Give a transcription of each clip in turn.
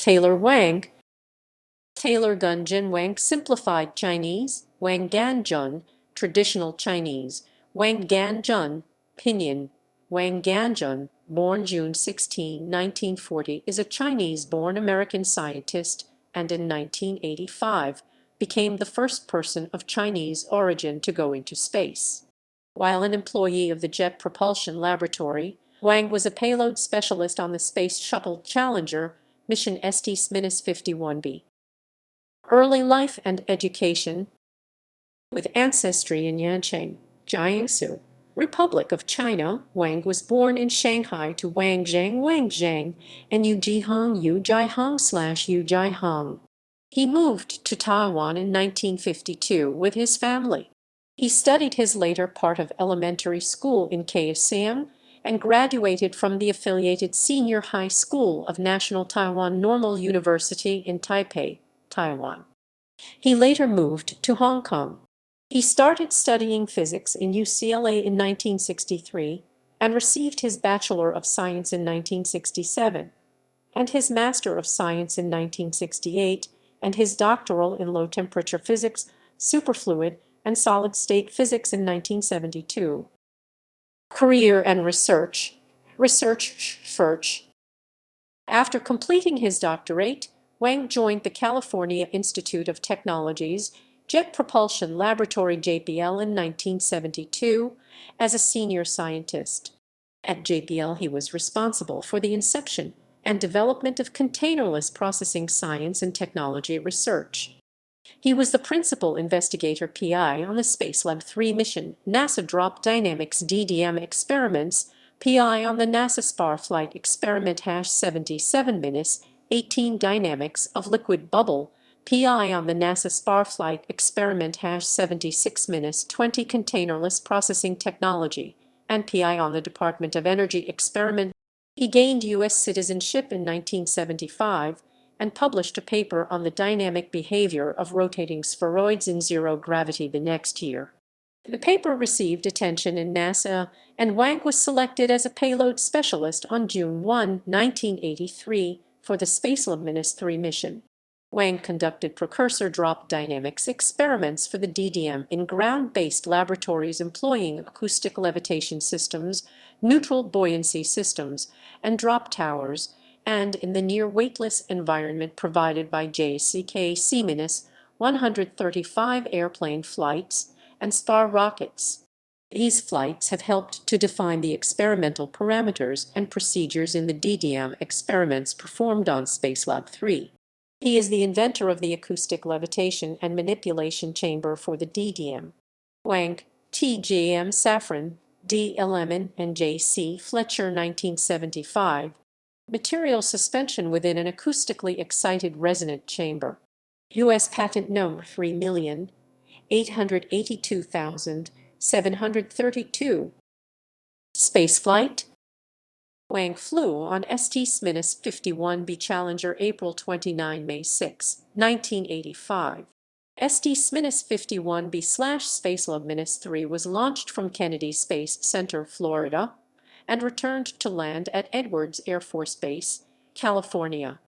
Taylor Wang, Taylor Gun-Jin Wang, simplified Chinese, Wáng Gànjùn, traditional Chinese, Wáng Gànjùn, pinyin, Wáng Gànjùn, born June 16, 1940, is a Chinese-born American scientist and in 1985 became the first person of Chinese origin to go into space. While an employee of the Jet Propulsion Laboratory, Wang was a payload specialist on the Space Shuttle Challenger mission ST-51B. Early life and education. With ancestry in Yancheng, Jiangsu, Republic of China, Wang was born in Shanghai to Wang Zhang and Yu Jihang/Yu Jihang. He moved to Taiwan in 1952 with his family. He studied his later part of elementary school in Kaohsiung and graduated from the affiliated Senior High School of National Taiwan Normal University in Taipei, Taiwan. He later moved to Hong Kong. He started studying physics in UCLA in 1963 and received his Bachelor of Science in 1967, and his Master of Science in 1968, and his doctoral in low-temperature physics, superfluid, and solid-state physics in 1972. Career and research. After completing his doctorate, Wang joined the California Institute of Technology's Jet Propulsion Laboratory (JPL) in 1972 as a senior scientist. At JPL, he was responsible for the inception and development of containerless processing science and technology research. He was the principal investigator PI on the Spacelab 3 mission, NASA Drop Dynamics DDM experiments, PI on the NASA Spar Flight Experiment #77-18 Dynamics of Liquid Bubble, PI on the NASA Spar Flight Experiment #76-20 Containerless Processing Technology, and PI on the Department of Energy experiment. He gained U.S. citizenship in 1975 and published a paper on the dynamic behavior of rotating spheroids in zero gravity the next year. The paper received attention in NASA, and Wang was selected as a payload specialist on June 1, 1983, for the Spacelab 3 mission. Wang conducted precursor drop dynamics experiments for the DDM in ground-based laboratories employing acoustic levitation systems, neutral buoyancy systems, and drop towers, and in the near-weightless environment provided by JCK-135 airplane flights and SPAR rockets. These flights have helped to define the experimental parameters and procedures in the DDM experiments performed on Spacelab 3. He is the inventor of the acoustic levitation and manipulation chamber for the DDM. Wang, T.J.M. Safran, D. Lemon, and J.C. Fletcher, 1975. Material suspension within an acoustically excited resonant chamber. U.S. Patent Number 3,882,732. Spaceflight. Wang flew on ST-51B Challenger April 29–May 6, 1985. ST-51B/Spacelab-3 was launched from Kennedy Space Center, Florida, and returned to land at Edwards Air Force Base, California.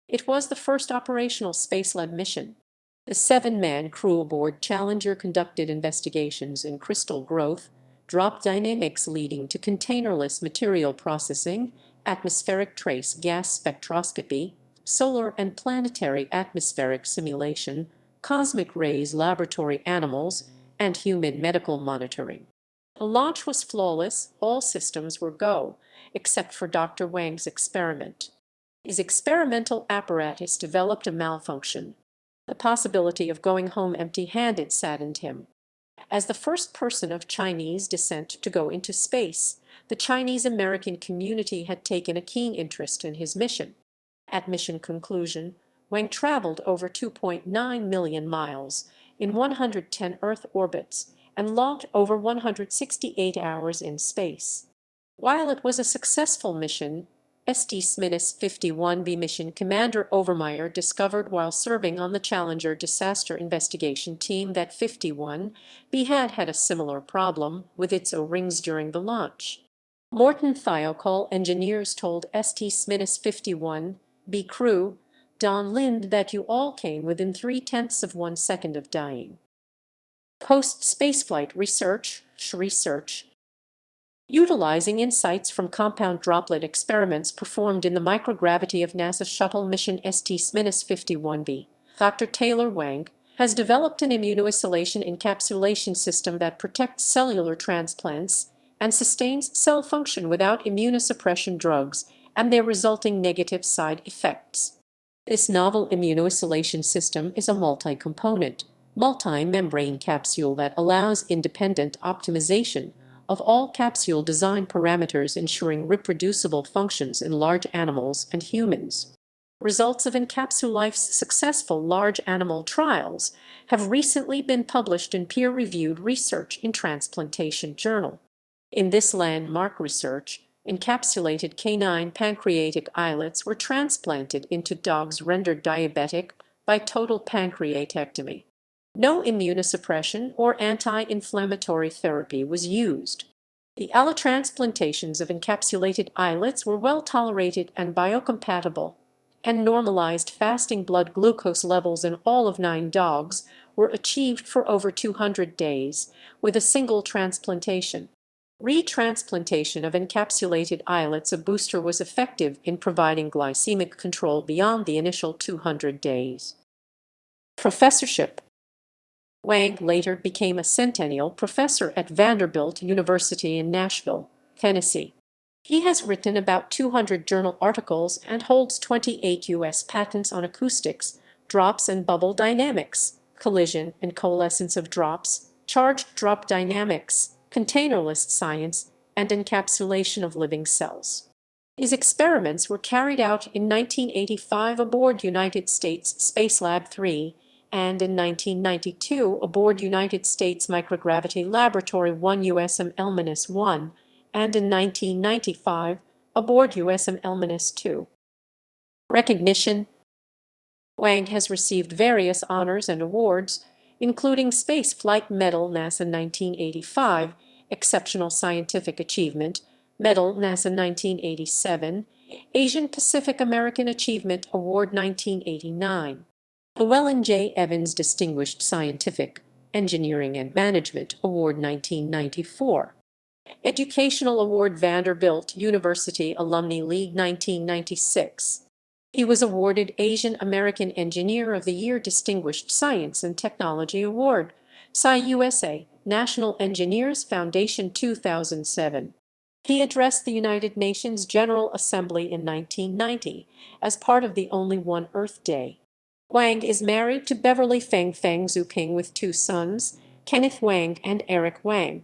It was the first operational Spacelab mission. The 7-man crew aboard Challenger conducted investigations in crystal growth, drop dynamics leading to containerless material processing, atmospheric trace gas spectroscopy, solar and planetary atmospheric simulation, cosmic rays laboratory animals, and human medical monitoring. The launch was flawless, all systems were go, except for Dr. Wang's experiment. His experimental apparatus developed a malfunction. The possibility of going home empty-handed saddened him. As the first person of Chinese descent to go into space, the Chinese-American community had taken a keen interest in his mission. At mission conclusion, Wang traveled over 2.9 million miles in 110 Earth orbits and logged over 168 hours in space. While it was a successful mission, ST-51B mission Commander Overmeyer discovered while serving on the Challenger disaster investigation team that 51B had a similar problem with its O-rings during the launch. Morton Thiokol engineers told ST-51B crew Don Lind that you all came within 0.3 of 1 second of dying. Post-spaceflight research. Utilizing insights from compound droplet experiments performed in the microgravity of NASA shuttle mission ST-51B, Dr. Taylor Wang has developed an immunoisolation encapsulation system that protects cellular transplants and sustains cell function without immunosuppression drugs and their resulting negative side effects. This novel immunoisolation system is a multi-component, multi-membrane capsule that allows independent optimization of all capsule design parameters, ensuring reproducible functions in large animals and humans. Results of Encapsulife's successful large animal trials have recently been published in peer-reviewed Research in Transplantation journal. In this landmark research, encapsulated canine pancreatic islets were transplanted into dogs rendered diabetic by total pancreatectomy. No immunosuppression or anti-inflammatory therapy was used. The allotransplantations of encapsulated islets were well tolerated and biocompatible, and normalized fasting blood glucose levels in all of 9 dogs were achieved for over 200 days with a single transplantation. Retransplantation of encapsulated islets, a booster, was effective in providing glycemic control beyond the initial 200 days. Professorship. Wang later became a Centennial Professor at Vanderbilt University in Nashville, Tennessee. He has written about 200 journal articles and holds 28 U.S. patents on acoustics, drops and bubble dynamics, collision and coalescence of drops, charged drop dynamics, containerless science, and encapsulation of living cells. His experiments were carried out in 1985 aboard United States Space Lab 3 and in 1992 aboard United States Microgravity Laboratory 1 USM Elmanus-1 and in 1995 aboard USM Elmanus-2. Recognition. Wang has received various honors and awards, including Space Flight Medal NASA 1985, Exceptional Scientific Achievement Medal NASA 1987, Asian Pacific American Achievement Award 1989, Llewellyn J. Evans Distinguished Scientific, Engineering and Management Award 1994, Educational Award Vanderbilt University Alumni League 1996. He was awarded Asian American Engineer of the Year Distinguished Science and Technology Award, SCI-USA, National Engineers Foundation 2007. He addressed the United Nations General Assembly in 1990 as part of the Only One Earth Day. Wang is married to Beverly Feng Zuping with 2 sons, Kenneth Wang and Eric Wang.